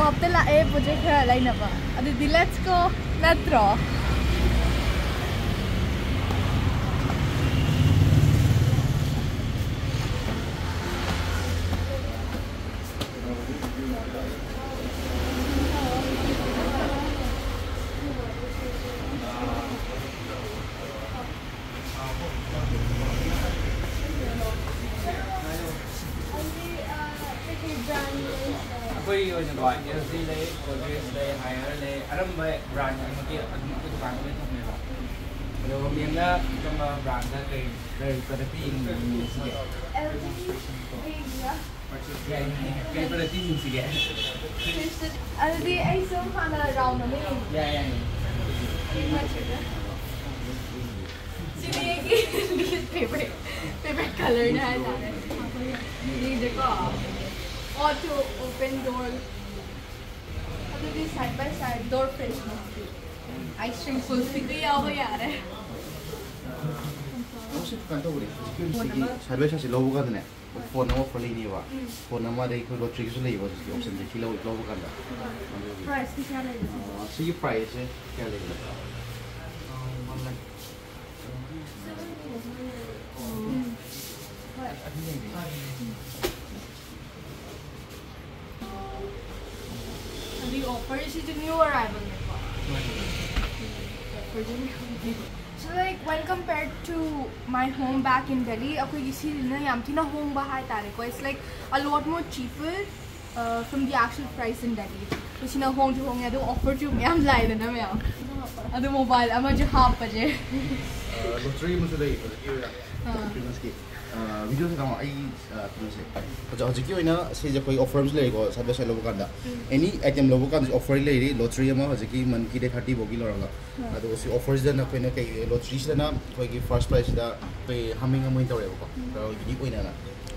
Hub the la project khra lainaba. Adi let's go natro. Tôi ở ngoài Ngasi lấy, lấy hay lấy, anh em về brand những cái brand cái thông này rồi. Rồi miếng đó trong brand đó cái quality như gì cái quality như gì Anh đi ai xem hàng là rau nó mới. dạ favorite color na hai tare. Hindi ko. Auto open door. Adi side by side door freshness. Ice cream full sticky yawa yare. 혹시 간다고 그래. 지금 사베샤시 로우가 되네. 폰 넘어 폴리니와. 폰 넘어에 그 로트리기스 레이버 지금 옵션데 킬로 로우 간다. Price ki kya lege? 시기 프라이스 क्या लेगा? The offer is a new arrival. So like when compared to my home back in Delhi, it's like a lot more cheaper from the actual price in Delhi. Because you know home to home, I do offer to me. I'm lying, I'm lying. I do mobile. I'm a job, baje. Lottery mucho dai. Video se tama ai tunse. Aja hojiki oina se je koi offers le ko sadba sai lobu kanda. Any item lobu kanda offer le ri lottery ma hojiki man ki de 30 bogi loranga. Ado si offers da na koi na kai lottery da na koi ki first prize da koi humming amoin tawre ko. Ro unique oina na.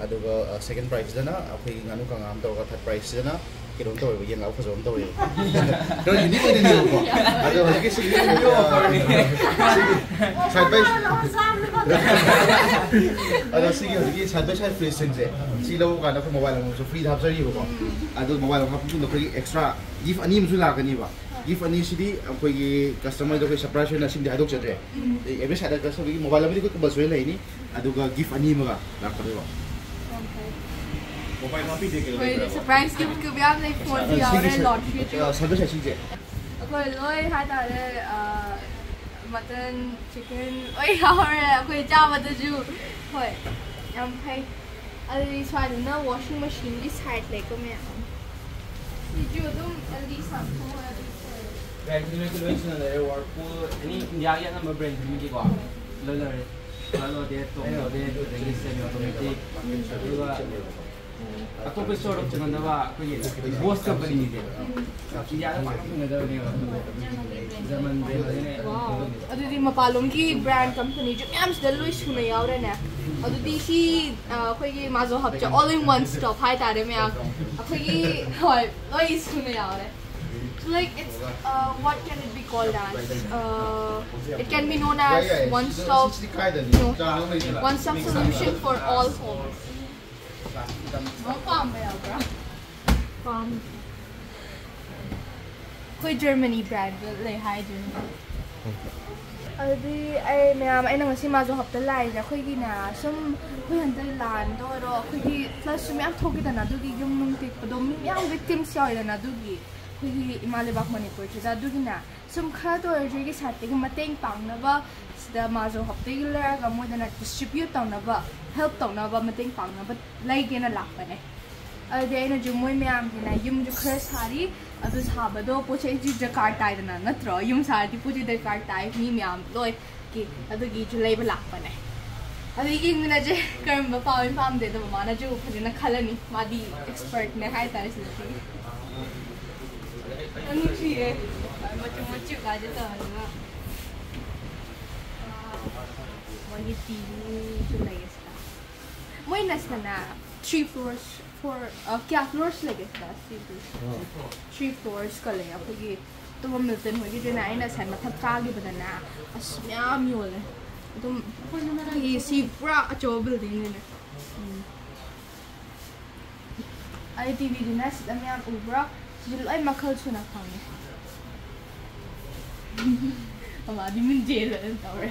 Ado second prize da na koi nganu ka ngam taw ka third prize da na kirom taw ko yen lau phazom taw. Ro unique oina ni ko. Ado hojiki si side by Ada sih gitu, side by side free sense. Si lo kan aku mobile aku so free habis hari aku. Ada mobile aku pun aku extra gift ani musuh lah kan ni ba. Gift ani sih di aku customer itu surprise na sih di aduk saja. Every side customer mobile aku itu compulsory lah ini. Aduk gift ani maga lah kan ni ba. Mobile mapi deh kalau. Surprise gift ke biar ni phone dia orang lottery tu. Side by side sih je. Aku loi hai tare mutton, chicken, oi hao aku java tu ju, hoi, yang pai, ada suatu na washing machine di side le ko me, di ju tu ada satu ada. Regulation ada work pool, ini India yang nama brand ni juga, lalu dia semi automatic, juga. Aku besar orang cakap nama aku ni bos company ni dia. India ada pakai punya dah ni. Zaman brand ni. Aduh di mapalong ki brand company je, am sudah luis kena ya orang ni. Aduh di si aku ni Mazo Hub je all in one stop. Hai tadi me aku ni luis kena ya orang. So like it's what can it be called as? It can be known as one stop solution for all homes. Farm bra. Farm. Koi Germany brand le hai Germany. Adi ai मैं Ngasi Mazo Hub lai ja koi gi na sum koi han dai lan do ro koi gi plus me am thoki da na du gi yum mung tik do mi yang victims ya da na du gi koi gi Imalebak Manipur da du gi na sum kha do je gi sat gi mateng pang na ba the Mazo Hub te la ga mo da na distribute taw na ba help taw na ba mateng pang na ba lai ge na lak pa ne ade na ju moi me am gi na yum ju khra sari adu saba do po che ji ja card tai da na natro yum sari pu ji da card tai mi me am loi ki adu gi ju leiba lak pa ne adu gi na je karam ba pa in pam de da ma na ju phane na khala ni ma di expert ne hai ta si anu chi e ma chu ga je ta na Wagi TV tu lagi sta. Moi nasta na 3 floors for kya floors lagi sta 3 floors ka le apu gi to Milton hogi je na ina san mathap ka gi badana asmyam yole tum gi si pura acho building ne ai TV din na sta myam ubra Sila ay makal suna kami. Amadi min jail and tower.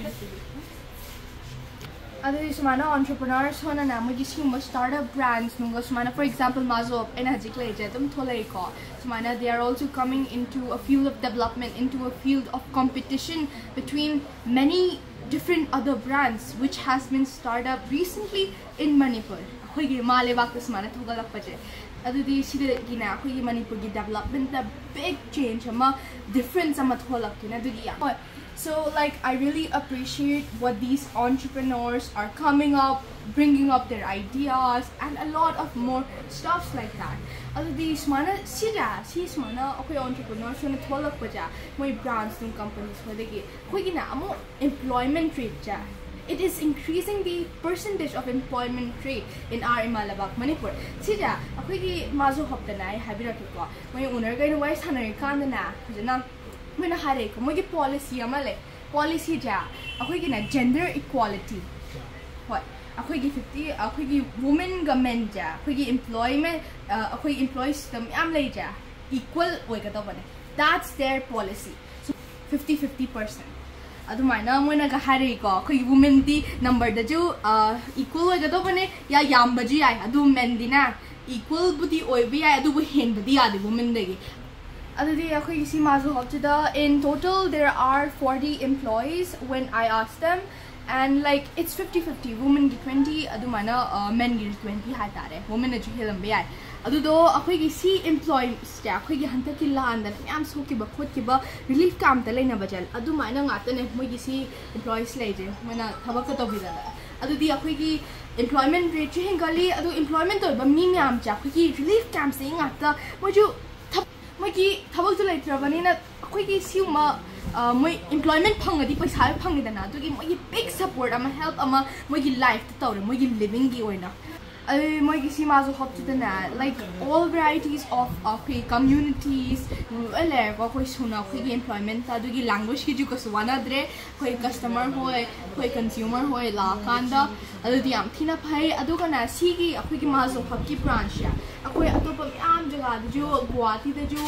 Other sumana entrepreneurs hona na magi suma startup brands nunga sumana, for example Mazo Hub and hajikle jetum tholai ko sumana, they are also coming into a field of development, into a field of competition between many different other brands which has been started up recently in Manipur. Hoigi malebak sumana thogalak paje adudi sida gina hoigi Manipur gi development the big change ama difference ama tholak kina adudi ya. So like I really appreciate what these entrepreneurs are coming up, bringing up their ideas and a lot of more stuffs like that. Although these mana sida, sis mana okay entrepreneurs who tholak paja, my brands and companies for the gate. Hoigi na amo employment rate ja. It is increasing the percentage of employment rate in our Imalabak, Manipur. Sida, hoigi Mazo Hub na ay habiraki ko. May owner kayo wise hanay kan na jana. Muna hare ko mo policy amale policy ja ako gina gender equality what ako gi 50 ako gi women ga men ja ako gi employment ako gi employee system am lay ja equal oi ka to bane, that's their policy. So 50-50%. Adu mana mo na ga hare ko ako gi women di number da ju equal oi ka to bane ya yam ba ji ai adu men di na equal budi oi bi ai adu bu hen budi adi women de gi. Ngasi Mazo Hub in total there are 40 employees when I asked them, and like it's 50-50, women get 20 adumana men get 20 hatare women aju helam be adudo akhoi si employees ja akhoi hantak ki laan dan am so ki ba khot ki ba relief kam ta leina bajal adumana ngata ne moi si employees leje mana thabak ka to bidala adudi akhoi ki employment rate hingali adu employment to ba mi myam ja akhoi ki relief kam se ngata moju Maki tabak to leikhdraba ni na akoi ki siuma moi employment phangadi paisa phangidana to ki moi big support ama help ama moi ki life to tawre moi ki living gi oina moi ki Ngasi Mazo Hub na like all varieties of communities ele ko koi suna koi ki employment ta do ki language ki ju ko suwana dre koi customer hoi koi consumer hoi la kanda adu diam thina phai adu kana si ki akoi ki Mazo Hub ki branch ya akoi atopa am jaga ju Guwahati da ju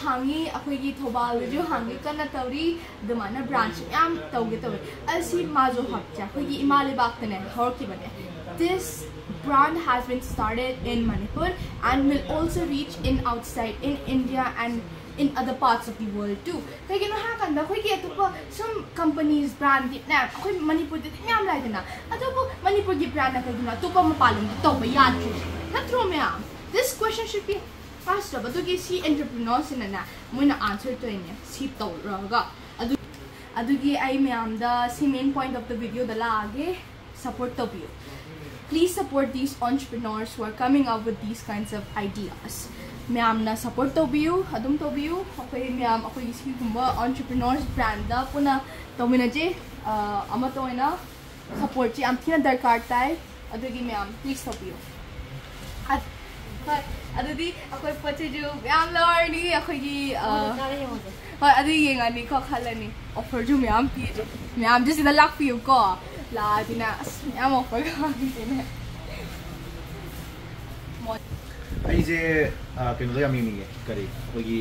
hangi akoi ki Thobal da ju hangi kana tawri dumana branch am tawge tawe asi Mazo Hub ja koi ki Imalebak tane hor ki bane. This brand has been started in Manipur and will also reach in outside in India and in other parts of the world too. Kaya gino hakanda koi ki atopa some companies brand di na koi Manipur di nyam lai na atopo Manipur gi brand na kaya gino atopa mapalong to ba yan natro me am. This question should be asked but to si entrepreneurs na mo na answer to niya si louraga adugi ay me am the si main point of the video dala age support to you. Please support these entrepreneurs who are coming up with these kinds of ideas. Ma'am na support to you, adum to you. Okay, ma'am, ako isi kumba entrepreneurs brand da puna to minaje ama to ina support ji am tina darkar tai adugi ma'am please to you. At adudi ako pache ju ma'am lor ni ako gi adu yenga ni ko khala ni offer ju ma'am pi ju ma'am just ina luck for you ko la dina am offer ka dina ai je keno da yami ni kare kogi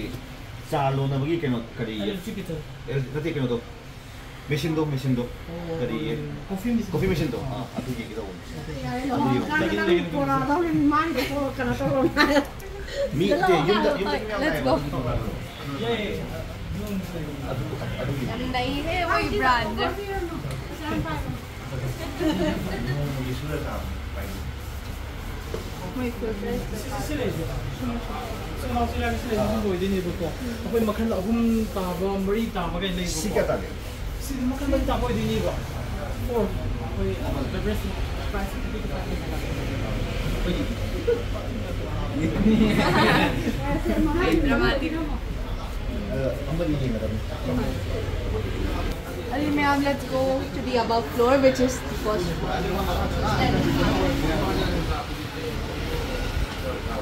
cha lo na bagi keno kare ye dati keno do machine do kare ye coffee machine do aduge ki do mi te let's go nahi hai woi brand Ako'y makhan ahum taba, mari taba kay leiba. Sika tali. Sika makhan mari taba din niba. Or ako'y the rest price dramatic. Amadi ni madam. Ma'am, let's go to the above floor, which is the first floor.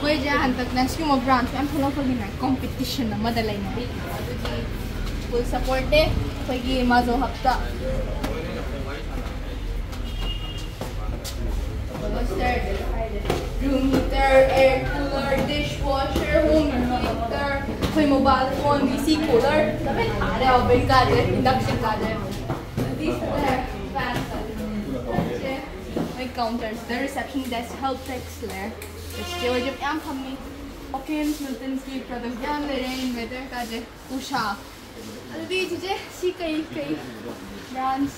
Wait, Handak na yung branch. I'm full of competition na madalay na. Full support eh. Pagi Mazo Hub ta. Room heater, air cooler, dishwasher, home heater. mobile phone, PC cooler, tapi ada oven kaje, induction kaje. These are fans. My counters, the reception desk, help desk layer. It's still jab yam khammi. Okins, Milton's ki products yam le rain weather kaje. Usha. Aldi jije si kai brands.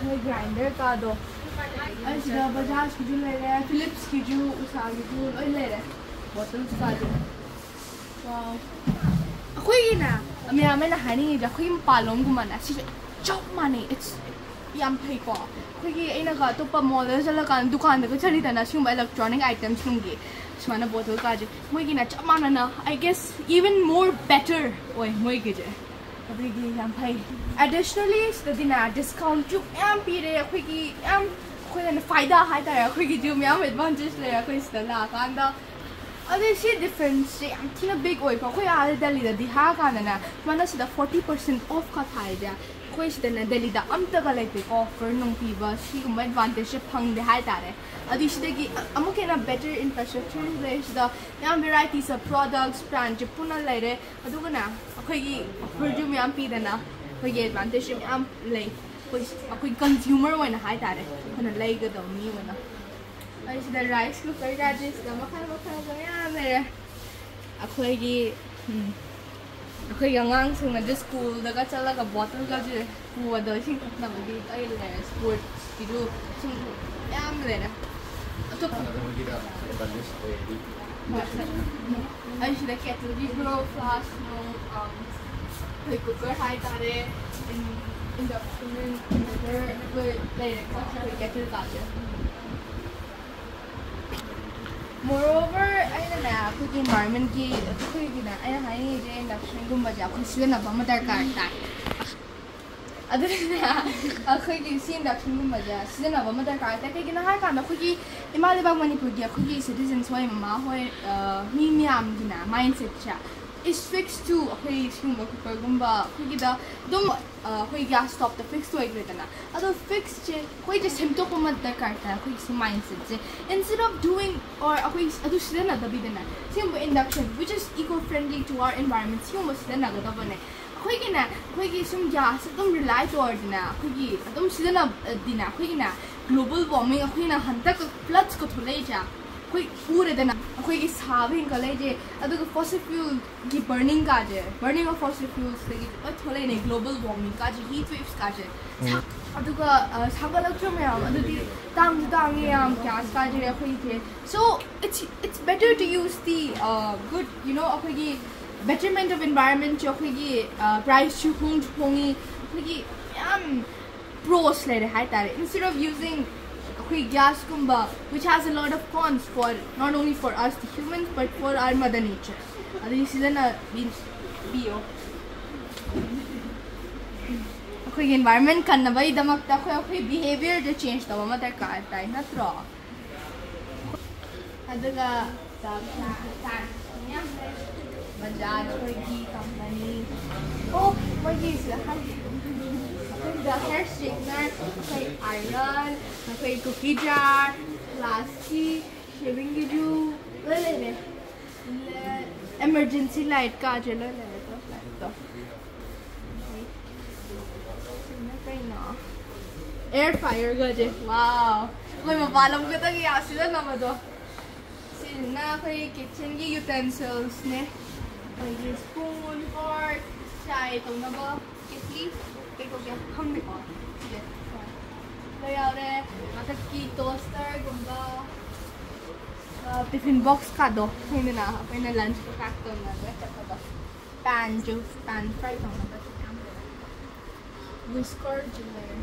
My grinder ka do. Asida Bajaj ki jo le raha hai, Philips ki jo, Usha ki jo le raha hai. Bottles ka jo. Wow. Akoi na. मैं ना हानी जखोई पालोंग गुमाना सिर्फ चौक माने it's yam pay को कोई ये ना का तो पर मॉडल चला कान दुकान देखो चली था ना सिर्फ electronic items लूँगी सुना बोतल काजे मुझे की ना चौक माना ना I guess even more better ओए मुझे की जे अभी की yam pay additionally इस ना discount जो yam पी रहे कोई की yam कोई ना फायदा है तारा कोई की जो yam advantage ले रहा कोई इस तरह कांदा अदे सी डिफरेंस याम थिना बिग ओइ को आ दिल्ली दा दिहा काना माना सिदा 40% ऑफ का थाइ जा कोइ सिदा दिल्ली दा अमता का लेते को ऑफर नं पीबा सी गुम एडवांटेज फंग दे हाय तारे अदि सिदा की अमुके ना बेटर इंफ्रास्ट्रक्चर ले सिदा याम वेराइटीज ऑफ प्रोडक्ट्स ब्रांड जे पुना लेरे अदुगा ना अखोइ की ऑफर जो याम पी देना कोइ एडवांटेज याम ले कोइ कंज्यूमर वना हाय तारे खना लेगा द मी वना I see the rice cooker gadgets. The makana yan there. Ako yung ang sung na school. Daga chala ka bottle gadget. Kuwa daw sing na magi ay le sports kilo sung yan there. Ato I see the kettle bro flash no cooker high tare induction there later kettle gadget. Moreover, I don't know, cooking environment ki cooking na I have any induction gumba ja kusin na ba madar karta. Other than that, cooking si induction gumba ja sin na ba madar karta kay ginaha ka na cooking imali bang Manipur dia cooking citizens way ma hoy mimiam gina mindset siya is fixed to hoy gumba cooker gumba cooking da dum hoy gas stop the fixed way greta na ado fixed che hoy just him to ko madar karta hoy si mindset je instead of doing or hoy ado sila na dabi na simple induction which is eco-friendly to our environment simple sila na gada bane hoy gina hoy gi sum gas dum rely toward na hoy gi dum sila na dina hoy gina global warming hoy na Handak floods ko thulai ja hoy pure dena hoy gi sabing ka le je ado fossil fuel gi burning ka je burning of fossil fuels le gi thulai ne global warming ka je heat waves ka je ado ka sagalak jo me ado di tang yam gas ka je hoy je so it's better to use the good you know hoy gi betterment of environment jo hoy gi price chu hongi hoy gi pros le hai tare instead of using gas kumba which has a lot of cons for not only for us the humans but for our mother nature adi sila bio akoy environment kan na bai damak ta akoy behavior de change ta ma ta ka tai na tro adaga ta nya Bajaj ki company oh my god the hair straightener, iron, cookie jar, plastic, shaving giju, emergency light ka jala air fryer gaje wow koi mabalam ko ta ki asida na mado sina koi kitchen ki utensils ne koi spoon fork chai to na ba kitli không được đây là đây cái key toaster gumba tiffin box cả đồ hay nên là bên này lunch pack tuần là rất là tốt pan fry thằng nó whisker jewelry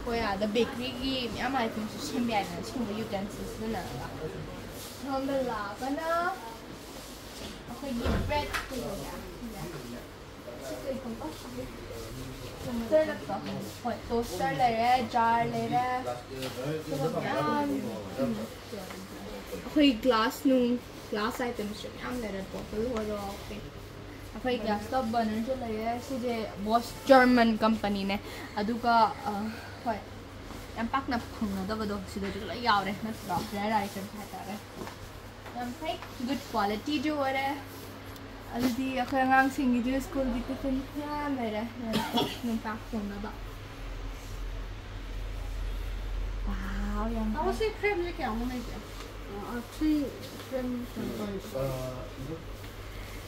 ôi à the bakery gì mẹ mày cũng xem bè này xem cái utensils nữa là hôm nay là cái nó cái gì bread cái gì toaster le raha jar le raha koi glass items am le raha bottle ho raha okay koi gas stove burner jo le raha se je Bosch German company ne aduga koi yam pakna phangna sida ju la yaure natra rare item haitare yam fai good quality jo ore aldi akhoi angang sing gi school gi tiffin ya mere nung pak phangna ba wow yam I was saying cream like I'm gonna make 3 cream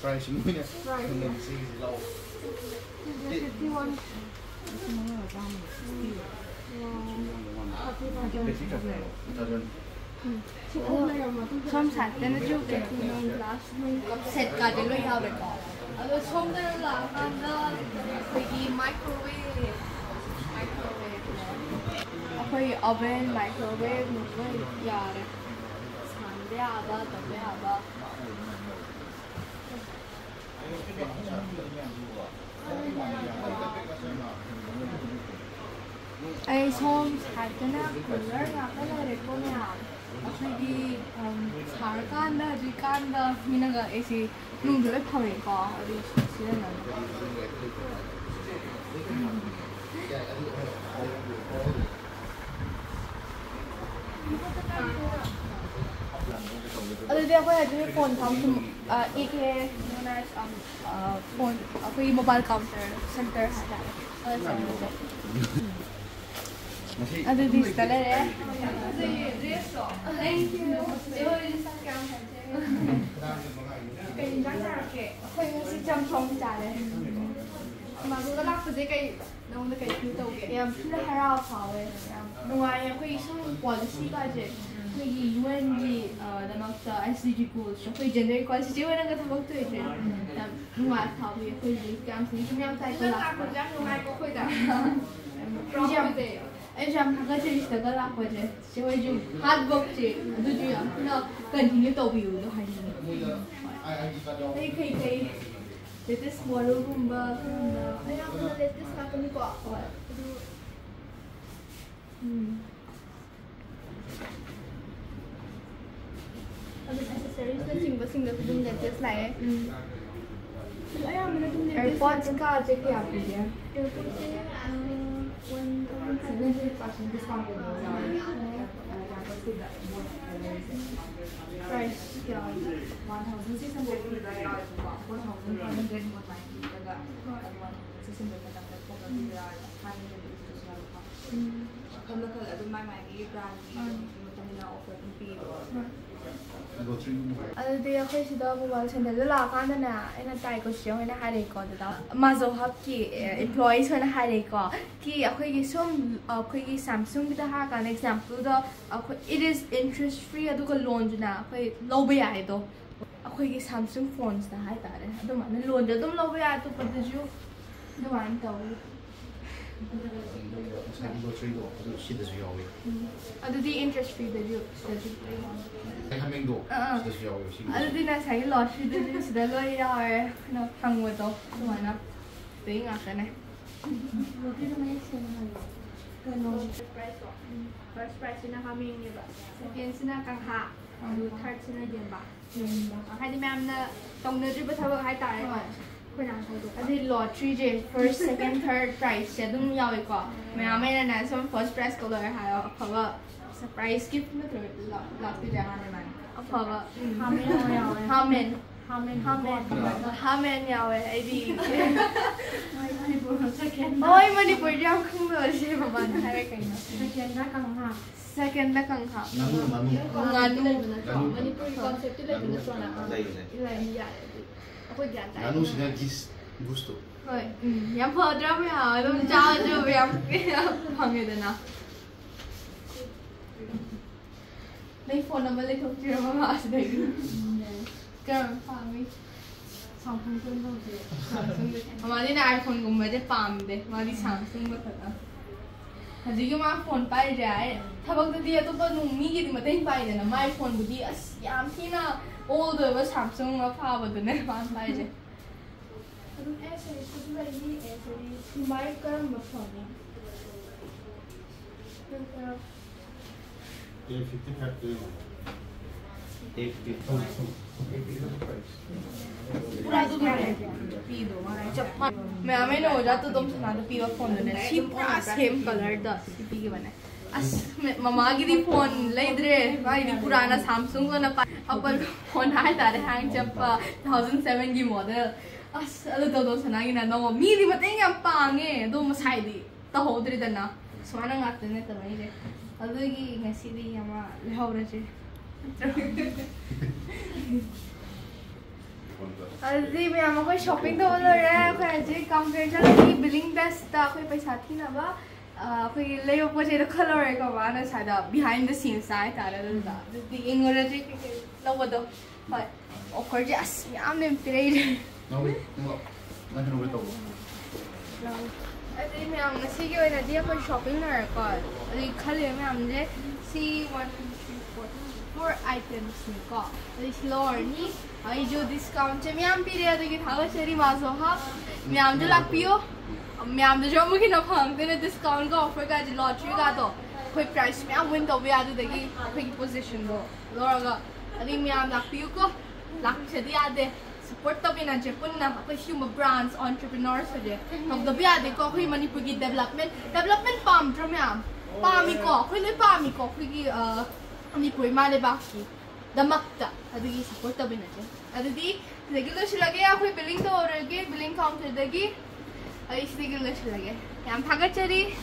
Fry semuanya. Fry. Dengan si lau. 51 Some sat then the joke that you know last set ka de lo yaure ko alo som de la anda pegi microwave akhoi oven microwave nu ko yaare sande aba tabe aba ai som hatna cooler ya kana rekko me akhoi char kan da ji kan da minaga esi nung de phoi ko adi sira na Already akhoi hajme phone tham ek known as phone akhoi mobile counter center hata Ado this talere. Thank you. Cái rắn nào kệ, khơi si chăm chong chả đấy. Mà tôi đã lắc với cái nông cái thứ đầu kệ, em rất hay rau pháo ấy. Ngoài em khơi xong quả là si cái gì, khơi UN gì, đó nó là SDG goals, khơi gender equality chứ vậy nên cái thằng bốc tuổi chứ. Ngoài pháo thì khơi gì, cảm thấy chúng em tay có lắc. Ngoài có khơi cả. Em jam thằng cái gì đó là cái gì, chỉ với chúng hard work chứ, đó chứ nó continue tập biểu đó hay gì. Cái latest model kumba ay ako na latest na kami ko ako accessories na single yung latest na eh AirPods ka check kaya po yan AirPods eh 1,700% discount price kaya 1,600 Aldi akhoi sida mobile center la kan na ena tai ko siang ena hare ko da Mazo Hub ki employees hona hare ko ki akhoi gi som akhoi gi Samsung da ha kan example da akhoi it is interest free adu ko loan na akhoi lo ba ya do akhoi gi Samsung phones da hai ta re adu man loan da dum lo ba ya to pa da ju do man to adu di interest free da ju Hamendo. Already na say loss din sida lo ya na hangwa to mana ting aka na first price na kami ni ba second sina kang ha third sina yen ba hai di ma'am na tong na ju ba thawak hai ta ai ko na sai do adi lottery je first second third prize se dum yaw ko ma'am ai na some first prize ko lo ha phawa surprise gift na third last di ja na man phawa Hamen yawe id Oi Manipur jam khung lo se ba ban hai kai na second na kang ha nganu Manipur concept le na so na ila ya ako gyan ta Nganu sina gis gusto. Hoi yam pho dra ba ya dum cha ju yam phang ye na May phone number le thok tira ma as dai Girl, family. Samsung ko no de. Amadi na iPhone gumba de pam de. Amadi Samsung ba thata. Haji ke ma phone pai jai. Thabak de dia to pa nung mi gi di matai pai de na my phone bu di as yam thina old ba Samsung ma pha ba de ne pan pai je. Adu aise su ba ni aise my karam ma phone ni. मैं हमें ना हो जाता तुम सुना तो पीवा phone लेने सी पूरा सेम कलर दा सी पी के बने Mama gidi phone leidre vai di purana Samsung lo na pa apple phone hai tare hang chappa 2007 gi model alo do sanagi na no mi di bateng yam pange do masai di ta hodri dana swana ngat ne ta mai je adugi ngasi di yama lehawra je adi me am ko shopping to lo re ko je counter cha ki billing desk ta ko paisa thi na ba we lay up with a color of behind the scenes side. The English love the but of course, yes, I'm in trade. No, wait, no, nothing over top. I think I'm going to see you in a day for shopping or a car. The color, I'm going to see 1, 2, 3, 4 items. This Lorny, I do discount. I'm period to get Ngasi Mazo Hub. I'm the Lapio. I'm the job looking up hung, then a discount go for guys lottery got quick price. I'm window we are the quick position though. Louraga, I think I'm like Puko, like the other support the in a punna, consumer brands, entrepreneurs of the Biade, coffee Manipur development palm from yam. Palmico, Palmico, Manipur, Malebaki, the Makta, I think he's support the binage. At the regular Shilagea, we billing the order again, billing counter the gate. I speak English again. I'm Pagachari.